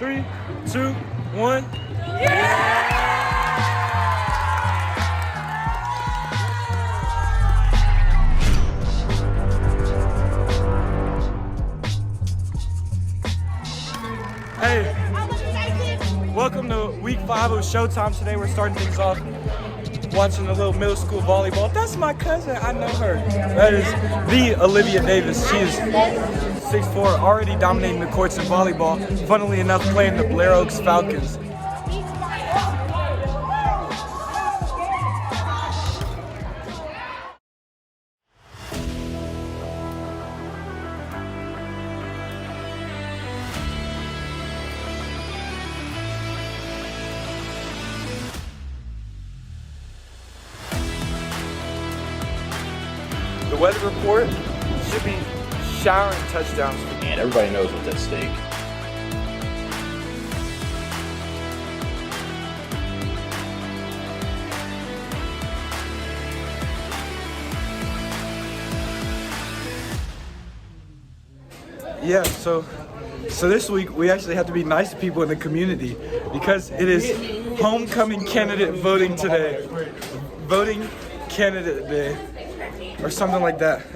3, 2, 1. Hey, welcome to week 5 of Showtime. Today we're starting things off watching a little middle school volleyball. That's my cousin, I know her. That is the Olivia Davis. She is 6'4", already dominating the courts in volleyball. Funnily enough, playing the Blair Oaks Falcons. The weather report should be showering touchdowns. And everybody knows what's at stake. Yeah, so this week we actually have to be nice to people in the community because it is homecoming candidate voting today. Voting candidate day. Or something like that.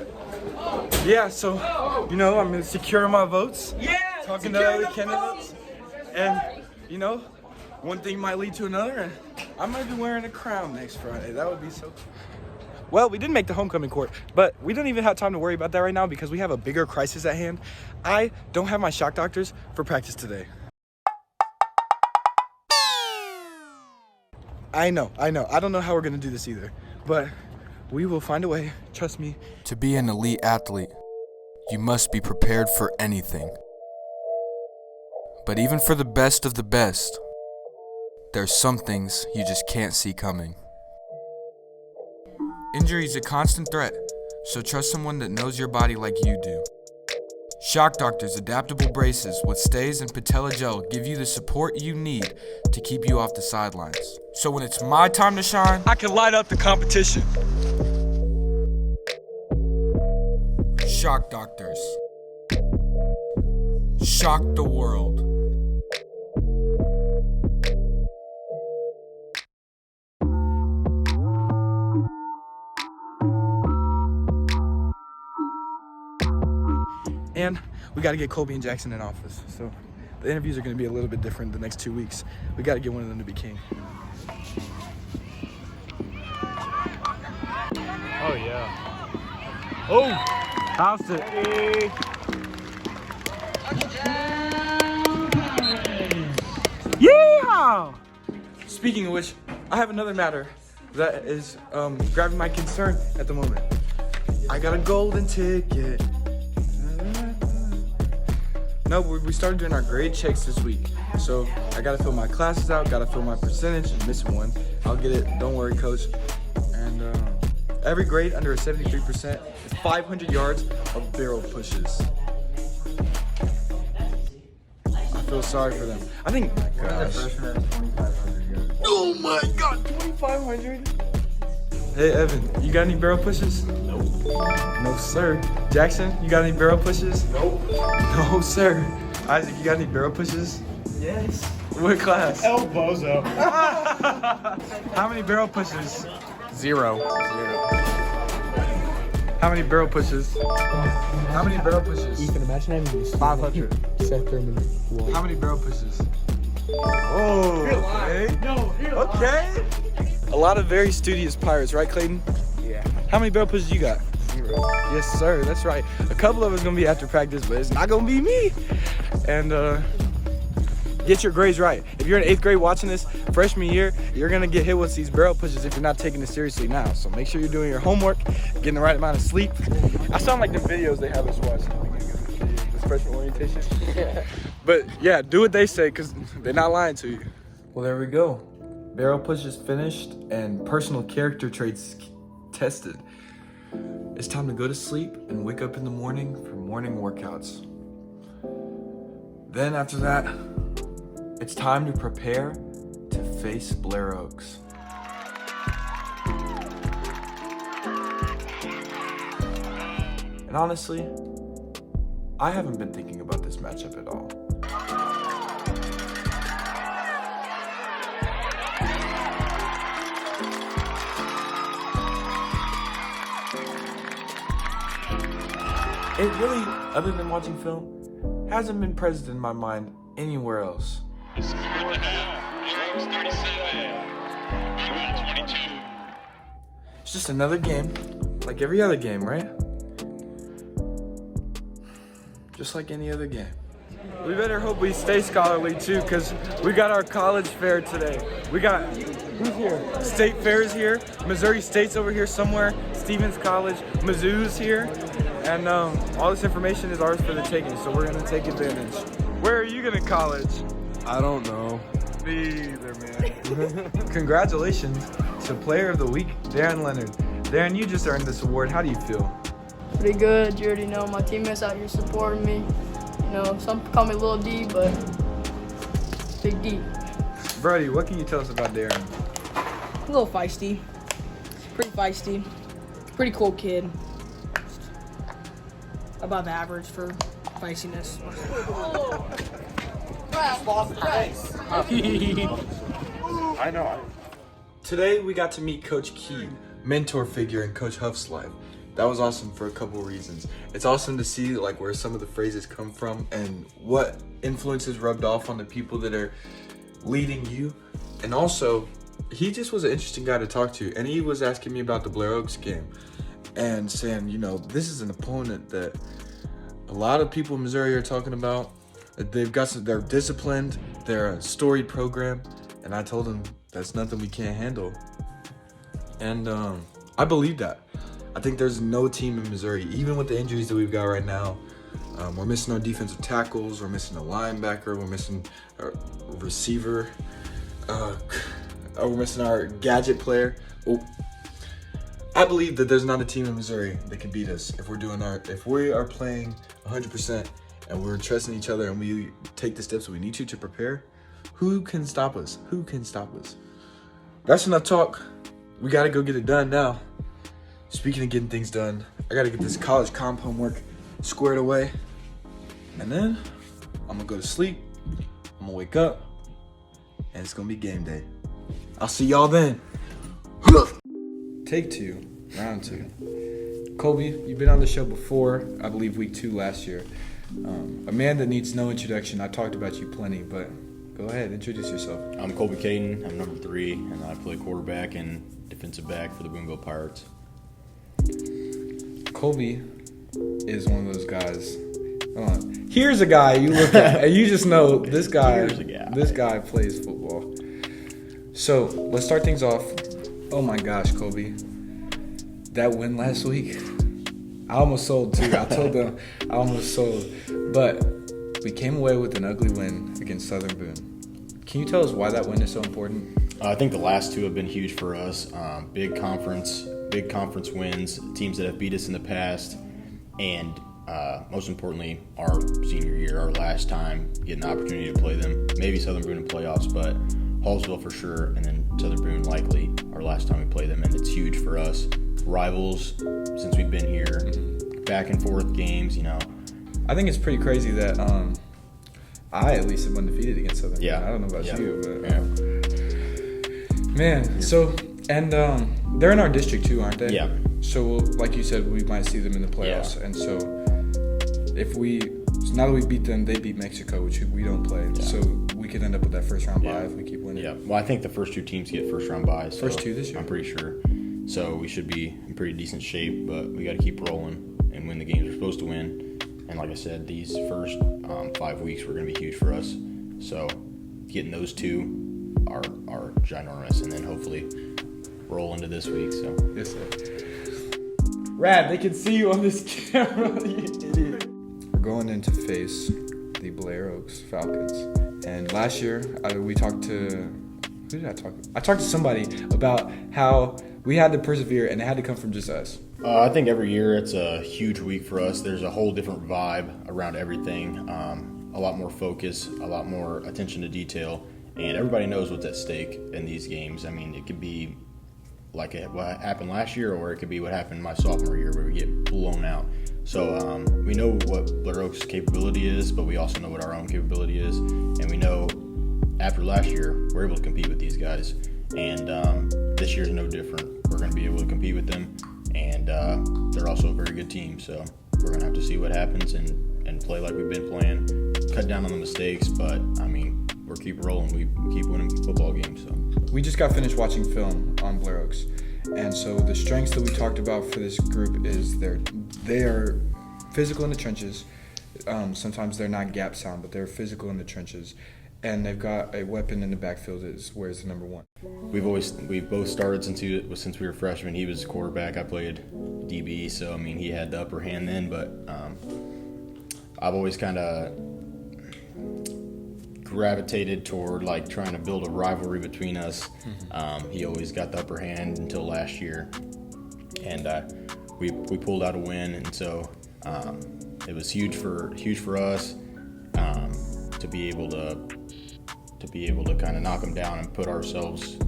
Yeah, so, you know, I'm securing my votes, talking to other candidates, and, you know, one thing might lead to another, and I might be wearing a crown next Friday. That would be so cool. Well, we didn't make the homecoming court, but we don't even have time to worry about that right now because we have a bigger crisis at hand. I don't have my shock doctors for practice today. I know. I don't know how we're gonna do this either, but we will find a way, trust me. To be an elite athlete, you must be prepared for anything. But even for the best of the best, there's some things you just can't see coming. Injury is a constant threat, so trust someone that knows your body like you do. Shock Doctor's adaptable braces with stays and patella gel give you the support you need to keep you off the sidelines. So when it's my time to shine, I can light up the competition. Shock Doctors. Shock the world. And we got to get Colby and Jackson in office. So the interviews are going to be a little bit different the next 2 weeks. We got to get one of them to be king. Oh, yeah. Oh! House it. Ready. Yeehaw! Speaking of which, I have another matter that is grabbing my concern at the moment. I got a golden ticket. No, we started doing our grade checks this week. So I gotta fill my classes out, gotta fill my percentage, missing one. I'll get it, don't worry, coach. And every grade under a 73% is 500 yards of barrel pushes. I feel sorry for them. I think, oh my God, 2,500? Hey Evan, you got any barrel pushes? Nope. No sir. Jackson, you got any barrel pushes? Nope. No sir. Isaac, you got any barrel pushes? Yes. What class? El Bozo. How many barrel pushes? 0. How many barrel pushes? How many barrel pushes? Ethan, imagine having this. 500. Seth Thurman. How many barrel pushes? Oh, okay. Okay. A lot of very studious pirates, right, Clayton? Yeah. How many barrel pushes you got? 0. Yes, sir. That's right. A couple of us gonna be after practice, but it's not gonna be me. And get your grades right. If you're in 8th grade watching this, freshman year, you're gonna get hit with these barrel pushes if you're not taking it seriously now. So make sure you're doing your homework, getting the right amount of sleep. I sound like the videos they have us watch. This freshman orientation. But yeah, do what they say because they're not lying to you. Well, there we go. Barrel pushes finished and personal character traits tested. It's time to go to sleep and wake up in the morning for morning workouts. Then after that, it's time to prepare to face Blair Oaks. And honestly, I haven't been thinking about this matchup at all. it really, other than watching film, hasn't been present in my mind anywhere else. It's 4th and out. Blair Oaks 37. We win 22. It's just another game, like every other game, right? Just like any other game. We better hope we stay scholarly too, because we got our college fair today. We got, who's here? State Fair is here. Missouri State's over here somewhere. Stevens College, Mizzou's here. And all this information is ours for the taking, so we're gonna take advantage. Where are you gonna college? I don't know. Me either, man. Congratulations to Player of the Week, Darren Leonard. Darren, you just earned this award. How do you feel? Pretty good. You already know my teammates out here supporting me. You know, some call me Little D, but Big D. Brody, what can you tell us about Darren? A little feisty. Pretty feisty. Pretty cool kid. Above average for feistiness. I know. Today we got to meet Coach Key, mentor figure in Coach Huff's life. That was awesome for a couple reasons. It's awesome to see like where some of the phrases come from and what influences rubbed off on the people that are leading you. And also, he just was an interesting guy to talk to. And he was asking me about the Blair Oaks game and saying, you know, this is an opponent that a lot of people in Missouri are talking about. They're disciplined, they're a storied program. And I told him that's nothing we can't handle. And I believe that. I think there's no team in Missouri, even with the injuries that we've got right now. We're missing our defensive tackles, we're missing a linebacker, we're missing a receiver, we're missing our gadget player. Oh. I believe that there's not a team in Missouri that can beat us if we are playing 100% and we're trusting each other and we take the steps that we need to prepare. Who can stop us? Who can stop us? That's enough talk. We gotta go get it done now. Speaking of getting things done, I gotta get this college comp homework squared away. And then I'm gonna go to sleep. I'm gonna wake up. And it's gonna be game day. I'll see y'all then. Take 2, round 2. Colby, you've been on the show before, I believe week 2 last year. A man that needs no introduction. I talked about you plenty, but go ahead, introduce yourself. I'm Colby Caton. I'm number 3, and I play quarterback and defensive back for the Boonville Pirates. Colby is one of those guys. Here's a guy you look at and you just know this guy. This guy plays football. So let's start things off. Oh my gosh, Colby, that win last week. I almost sold too. I told them I almost sold, but we came away with an ugly win against Southern Boone. Can you tell us why that win is so important? I think the last 2 have been huge for us. Big conference wins, teams that have beat us in the past, and most importantly, our senior year, our last time getting the opportunity to play them. Maybe Southern Boone in playoffs, but Hallsville for sure, and then Southern Boone likely our last time we play them, and it's huge for us. Rivals since we've been here, back and forth games, you know. I think it's pretty crazy that I at least am undefeated against Southern Boone. Yeah. I don't know about you, but yeah. Man, so and they're in our district too, aren't they? Yeah. So like you said, we might see them in the playoffs, and so now that we beat them, they beat Mexico, which we don't play. Yeah. So we could end up with that first round bye if we keep winning. Yeah. Well, I think the first 2 teams get first round byes. First 2 this year. I'm pretty sure. So we should be in pretty decent shape, but we got to keep rolling and win the games we're supposed to win. And like I said, these first 5 weeks were going to be huge for us. So getting those 2 are ginormous, and then hopefully roll into this week. So yes, sir. Rad, they can see you on this camera. You idiot. We're going in to face the Blair Oaks Falcons. And last year, we talked to... Who did I talk to? I talked to somebody about how we had to persevere, and it had to come from just us. I think every year it's a huge week for us. There's a whole different vibe around everything. A lot more focus, a lot more attention to detail, and everybody knows what's at stake in these games. I mean, it could be like what happened last year, or it could be what happened my sophomore year where we get blown out. So we know what Blair Oaks' capability is, but we also know what our own capability is, and we know after last year we're able to compete with these guys, and this year's no different. We're going to be able to compete with them, and they're also a very good team. So we're gonna have to see what happens and play like we've been playing, cut down on the mistakes. But I mean, we'll keep rolling. We keep winning football games. So we just got finished watching film on Blair Oaks, and so the strengths that we talked about for this group is they are physical in the trenches. Sometimes they're not gap sound, but they're physical in the trenches, and they've got a weapon in the backfield is where's the number one. We've both started since we were freshmen. He was quarterback. I played DB, so I mean he had the upper hand then. But I've always kind of gravitated toward like trying to build a rivalry between us. He always got the upper hand until last year, and we pulled out a win, and so it was huge for us to be able to kind of knock them down and put ourselves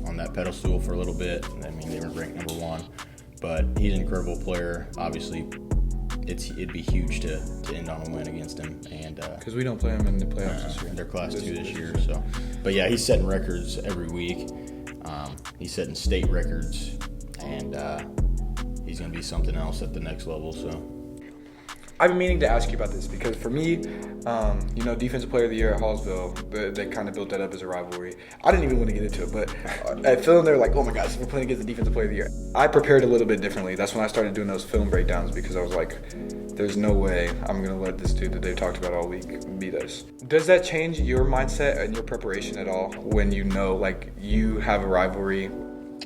on that pedestal for a little bit. I mean, they were ranked number one, but he's an incredible player. Obviously, it'd be huge to end on a win against him, and because we don't play them in the playoffs this year. They're class 2 this year, so. But yeah, he's setting records every week. He's setting state records, and he's going to be something else at the next level. So. I've been meaning to ask you about this because for me, Defensive Player of the Year at Hallsville, they kind of built that up as a rivalry. I didn't even want to get into it, but at film, they're like, oh my gosh, we're playing against the Defensive Player of the Year. I prepared a little bit differently. That's when I started doing those film breakdowns because I was like, there's no way I'm going to let this dude that they've talked about all week beat us. Does that change your mindset and your preparation at all when you know, like, you have a rivalry?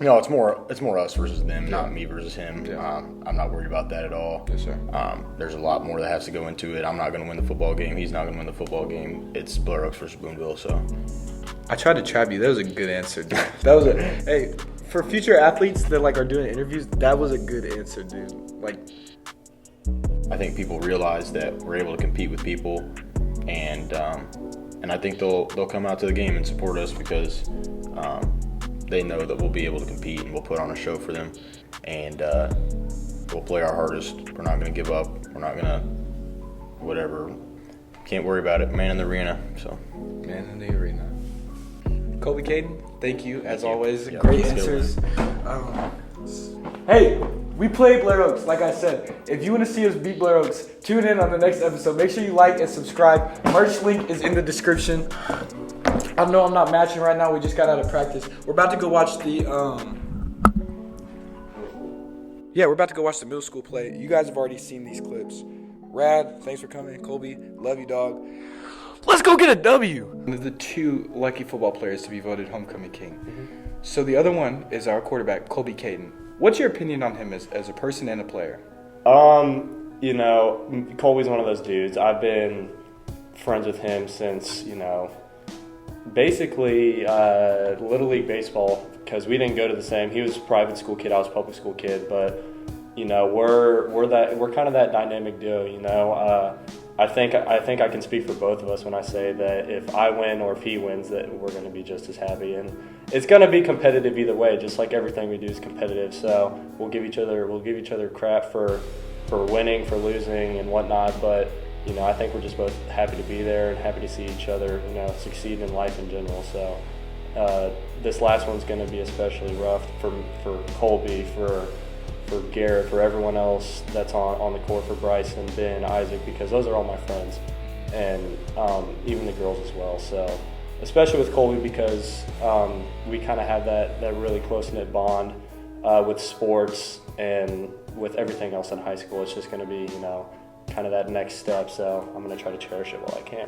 No, it's more us versus them, not me versus him. Yeah. I'm not worried about that at all. Yes, sir. There's a lot more that has to go into it. I'm not going to win the football game. He's not going to win the football game. It's Blair Oaks versus Boonville. So I tried to trap you. That was a good answer, dude. Hey, for future athletes that like are doing interviews, that was a good answer, dude. Like, I think people realize that we're able to compete with people, and I think they'll come out to the game and support us because. They know that we'll be able to compete and we'll put on a show for them, and we'll play our hardest. We're not going to give up. We're not going to whatever. Can't worry about it. Man in the arena. So. Man in the arena. Colby Caton, thank you as always. Yeah, Great answers. Hey, we play Blair Oaks. Like I said, if you want to see us beat Blair Oaks, tune in on the next episode. Make sure you like and subscribe. Merch link is in the description. I know I'm not matching right now. We just got out of practice. We're about to go watch the middle school play. You guys have already seen these clips. Rad, thanks for coming. Colby, love you, dog. Let's go get a W. One of the 2 lucky football players to be voted homecoming king. So the other one is our quarterback, Colby Caton. What's your opinion on him as a person and a player? Colby's one of those dudes. I've been friends with him since, basically Little League baseball, because we didn't go to the same. He was a private school kid, I was a public school kid, but we're kind of that dynamic duo. I think I can speak for both of us when I say that if I win or if he wins, that we're going to be just as happy, and it's going to be competitive either way. Just like everything we do is competitive, so we'll give each other crap for winning, for losing, and whatnot, but. I think we're just both happy to be there and happy to see each other, succeed in life in general. So this last one's going to be especially rough for Colby, for Garrett, for everyone else that's on the court, for Bryson, Ben, Isaac, because those are all my friends, and even the girls as well. So especially with Colby because we kind of have that really close-knit bond with sports and with everything else in high school. It's just going to be, kind of that next step, so I'm going to try to cherish it while I can.